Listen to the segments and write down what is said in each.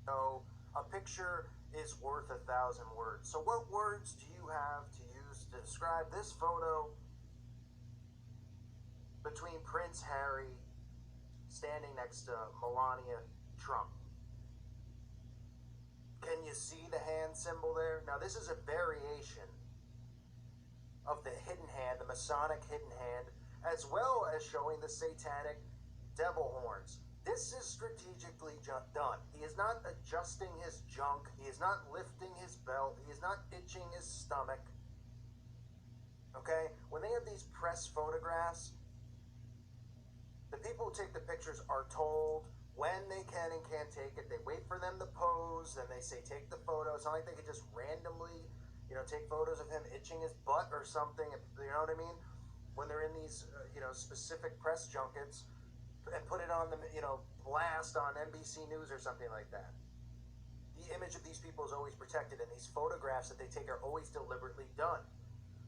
So a picture is worth 1,000 words. So what words do you have to use to describe this photo between Prince Harry standing next to Melania Trump? Can you see the hand symbol there? Now this is a variation of the hidden hand, the Masonic hidden hand, as well as showing the satanic devil horns. This is strategically done. He is not adjusting his junk. He is not lifting his belt. He is not itching his stomach. Okay? When they have these press photographs, the people who take the pictures are told when they can and can't take it. They wait for them to pose, then they say take the photo. It's not like they could just randomly, take photos of him itching his butt or something. You know what I mean? When they're in these, specific press junkets, and put it on the, blast on NBC News or something like that. The image of these people is always protected, and these photographs that they take are always deliberately done.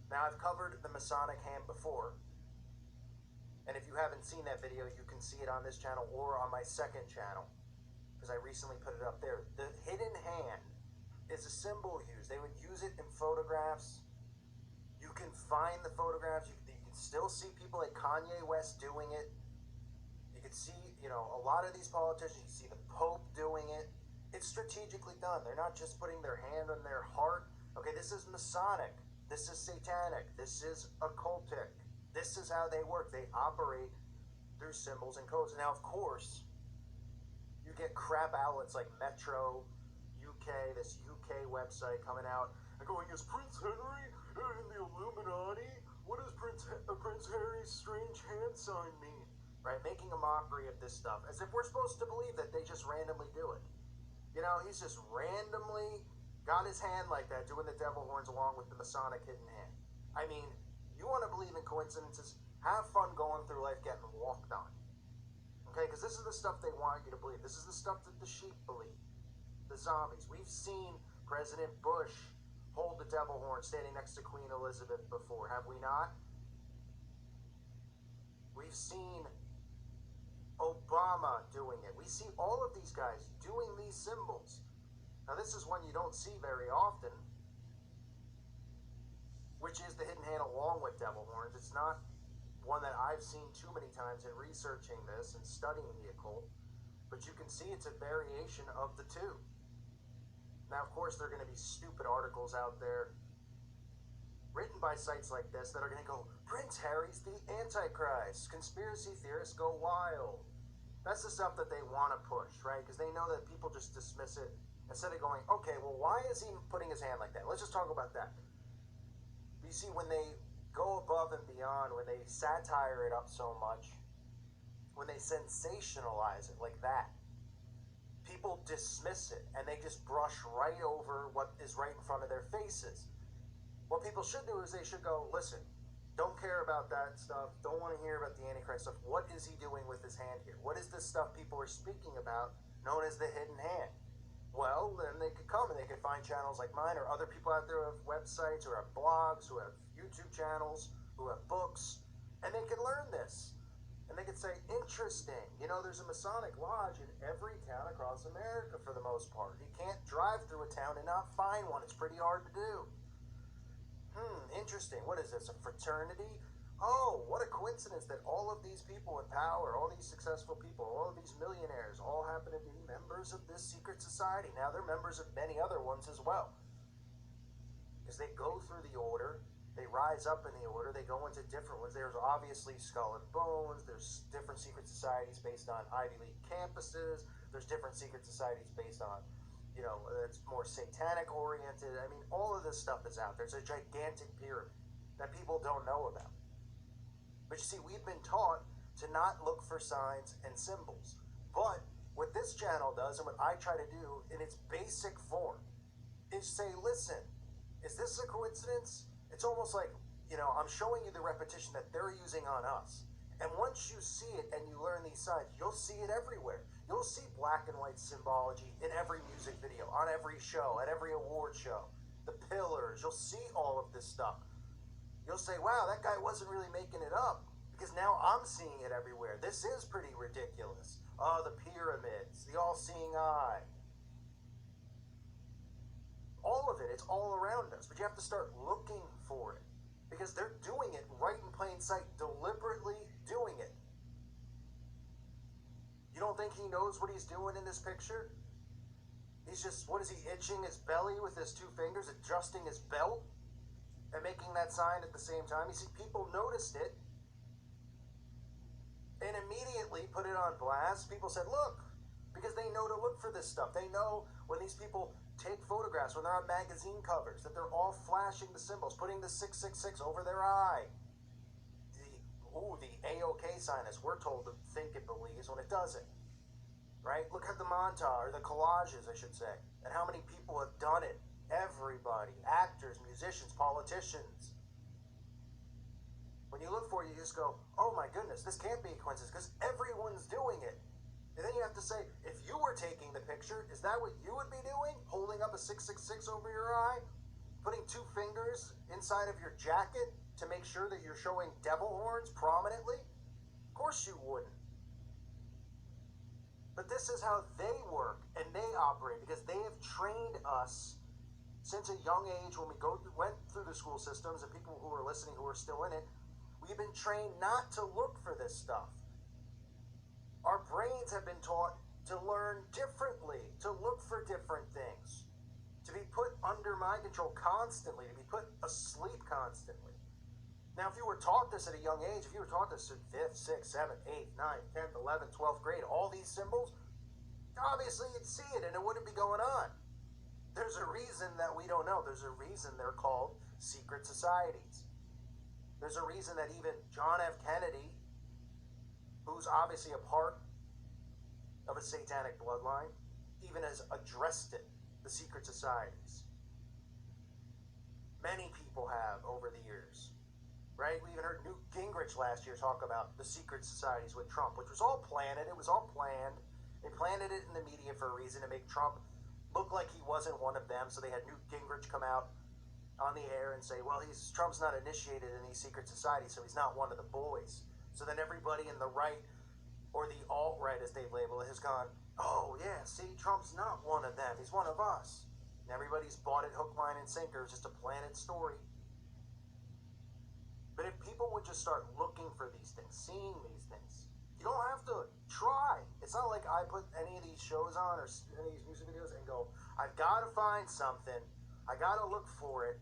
Now, I've covered the Masonic hand before, and if you haven't seen that video, you can see it on this channel or on my second channel, because I recently put it up there. The hidden hand is a symbol used. They would use it in photographs. You can find the photographs. You can still see people like Kanye West doing it. You can see, a lot of these politicians, you see the Pope doing it. It's strategically done. They're not just putting their hand on their heart. Okay, this is Masonic. This is satanic. This is occultic. This is how they work. They operate through symbols and codes. Now, of course, you get crap outlets like Metro UK, this UK website coming out and going, is Prince Henry in the Illuminati? What does Prince Harry's strange hand sign mean? Right, making a mockery of this stuff, as if we're supposed to believe that they just randomly do it. He's just randomly got his hand like that, doing the devil horns along with the Masonic hidden hand. I mean, you want to believe in coincidences, have fun going through life getting walked on. Okay, because this is the stuff they want you to believe. This is the stuff that the sheep believe, the zombies. We've seen President Bush hold the devil horn standing next to Queen Elizabeth before, have we not? We've seen Obama doing it. We see all of these guys doing these symbols. Now this is one you don't see very often, which is the hidden hand along with devil horns. It's not one that I've seen too many times in researching this and studying the occult, but you can see it's a variation of the two. Now, of course, there are going to be stupid articles out there written by sites like this that are going to go, Prince Harry's the Antichrist. Conspiracy theorists go wild. That's the stuff that they want to push, right? Because they know that people just dismiss it instead of going, okay, well, why is he putting his hand like that? Let's just talk about that. You see, when they go above and beyond, when they satire it up so much, when they sensationalize it like that, people dismiss it and they just brush right over what is right in front of their faces. What people should do is they should go, listen, don't care about that stuff. Don't want to hear about the Antichrist stuff. What is he doing with his hand here? What is this stuff people are speaking about known as the hidden hand? Well, then they could come and they could find channels like mine or other people out there who have websites or have blogs, who have YouTube channels, who have books, and they could learn this. And they could say, interesting, there's a Masonic lodge in every town across America for the most part. You can't drive through a town and not find one. It's pretty hard to do. Interesting. What is this, a fraternity? Oh, what a coincidence that all of these people in power, all these successful people, all of these millionaires all happen to be members of this secret society. Now they're members of many other ones as well. Because they go through the order, they rise up in the order, they go into different ones. There's obviously Skull and Bones, there's different secret societies based on Ivy League campuses, there's different secret societies based on, it's more satanic oriented. I mean, all of this stuff is out there. It's a gigantic pyramid that people don't know about. But you see, we've been taught to not look for signs and symbols. But what this channel does, and what I try to do in its basic form, is say, listen, is this a coincidence? It's almost like, I'm showing you the repetition that they're using on us. And once you see it and you learn these signs, you'll see it everywhere. You'll see black and white symbology in every music video, on every show, at every award show. The pillars, you'll see all of this stuff. You'll say, wow, that guy wasn't really making it up, because now I'm seeing it everywhere. This is pretty ridiculous. Oh, the pyramids, the all-seeing eye. of it. It's all around us. But you have to start looking for it. Because they're doing it right in plain sight, deliberately doing it. You don't think he knows what he's doing in this picture? He's just, what is he, itching his belly with his two fingers, adjusting his belt, and making that sign at the same time? You see, people noticed it and immediately put it on blast. People said, look, because they know to look for this stuff. They know when these people take photographs, when they're on magazine covers, that they're all flashing the symbols, putting the 666 over their eye. The A-OK sign, as we're told to think it believes when it doesn't. Right? Look at the montage, or the collages, I should say, and how many people have done it. Everybody, actors, musicians, politicians. When you look for it, you just go, oh my goodness, this can't be a coincidence, because everyone's doing it. And then you have to say, if you were taking the picture, is that what you would be doing? Holding up a 666 over your eye? Putting two fingers inside of your jacket to make sure that you're showing devil horns prominently? Of course you wouldn't. But this is how they work and they operate, because they have trained us since a young age when we went through the school systems, and people who are listening who are still in it, we've been trained not to look for this stuff. Our brains have been taught to learn differently, to look for different things, to be put under mind control constantly, to be put asleep constantly. Now, if you were taught this at a young age, if you were taught this in 5th, 6th, 7th, 8th, 9th, 10th, 11th, 12th grade, all these symbols, obviously you'd see it and it wouldn't be going on. There's a reason that we don't know. There's a reason they're called secret societies. There's a reason that even John F. Kennedy, who's obviously a part of a satanic bloodline, even has addressed it, the secret societies. Many people have over the years, right? We even heard Newt Gingrich last year talk about the secret societies with Trump, which was all planned. It was all planned. They planted it in the media for a reason, to make Trump look like he wasn't one of them. So they had Newt Gingrich come out on the air and say, well, Trump's not initiated in these secret societies, so he's not one of the boys. So then everybody in the right, or the alt-right as they've labeled it, has gone, oh yeah, see, Trump's not one of them, he's one of us. And everybody's bought it hook, line, and sinker. It's just a planted story. But if people would just start looking for these things, seeing these things, you don't have to try. It's not like I put any of these shows on or any of these music videos and go, I've got to find something, I got to look for it,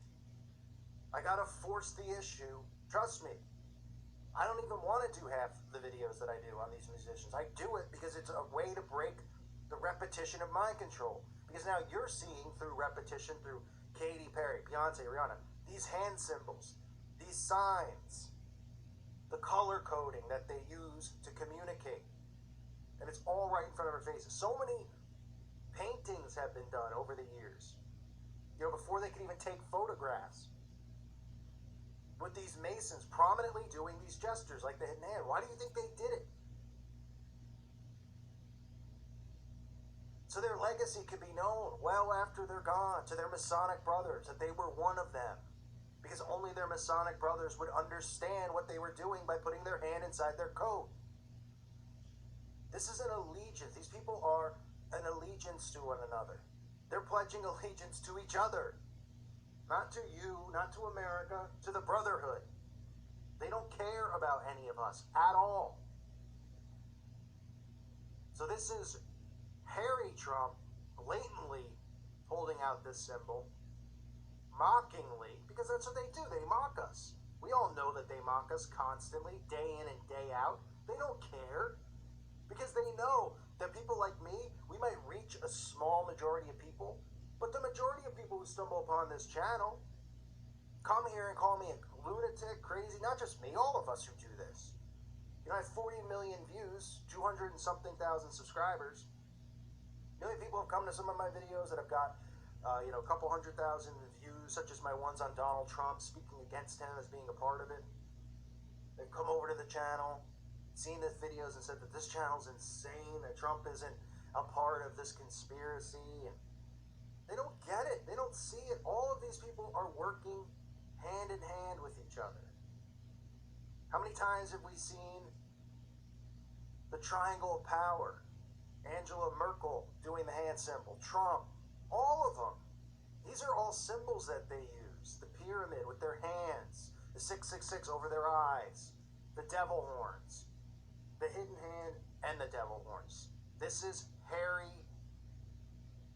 I got to force the issue. Trust me, I don't even want to do half the videos that I do on these musicians. I do it because it's a way to break the repetition of mind control. Because now you're seeing through repetition, through Katy Perry, Beyonce, Rihanna, these hand symbols, these signs, the color coding that they use to communicate. And it's all right in front of our faces. So many paintings have been done over the years, before they could even take photographs, with these masons prominently doing these gestures like the hidden hand. Why do you think they did it? So their legacy could be known well after they're gone, to their Masonic brothers, that they were one of them. Because only their Masonic brothers would understand what they were doing by putting their hand inside their coat. This is an allegiance. These people are an allegiance to one another. They're pledging allegiance to each other. Not to you, not to America, to the brotherhood. They don't care about any of us at all. So this is Harry Trump blatantly holding out this symbol, mockingly, because that's what they do. They mock us. We all know that they mock us constantly, day in and day out. They don't care, because they know that people like me, we might reach a small majority of people, but the majority of people who stumble upon this channel come here and call me a lunatic, crazy. Not just me, all of us who do this. I have 40 million views, 200 and something thousand subscribers. Million people have come to some of my videos that have got, a couple 100,000 views, such as my ones on Donald Trump, speaking against him as being a part of it. They've come over to the channel, seen the videos, and said that this channel's insane, that Trump isn't a part of this conspiracy. And they don't get it. They don't see it. All of these people are working hand in hand with each other. How many times have we seen the triangle of power? Angela Merkel doing the hand symbol, Trump, all of them. These are all symbols that they use. The pyramid with their hands, the 666 over their eyes, the devil horns, the hidden hand, and the devil horns. This is Harry,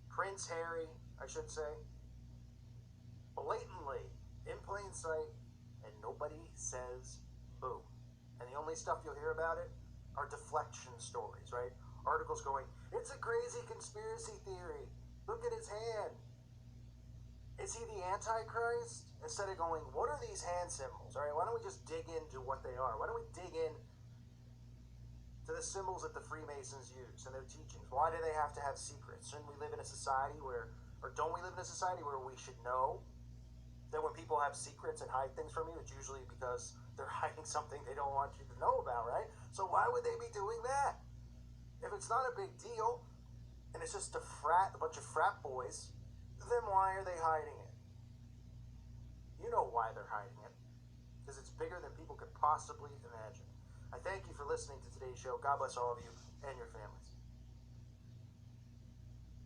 Prince Harry, I should say, blatantly, in plain sight, and nobody says boo. And the only stuff you'll hear about it are deflection stories, right? Articles going, it's a crazy conspiracy theory. Look at his hand. Is he the Antichrist? Instead of going, what are these hand symbols? All right, why don't we just dig into what they are? Why don't we dig in to the symbols that the Freemasons use and their teachings? Why do they have to have secrets? Shouldn't we live in a society where, or don't we live in a society where we should know that when people have secrets and hide things from you, it's usually because they're hiding something they don't want you to know about, right? So why would they be doing that? If it's not a big deal, and it's just a bunch of frat boys, then why are they hiding it? You know why they're hiding it. Because it's bigger than people could possibly imagine. I thank you for listening to today's show. God bless all of you and your families.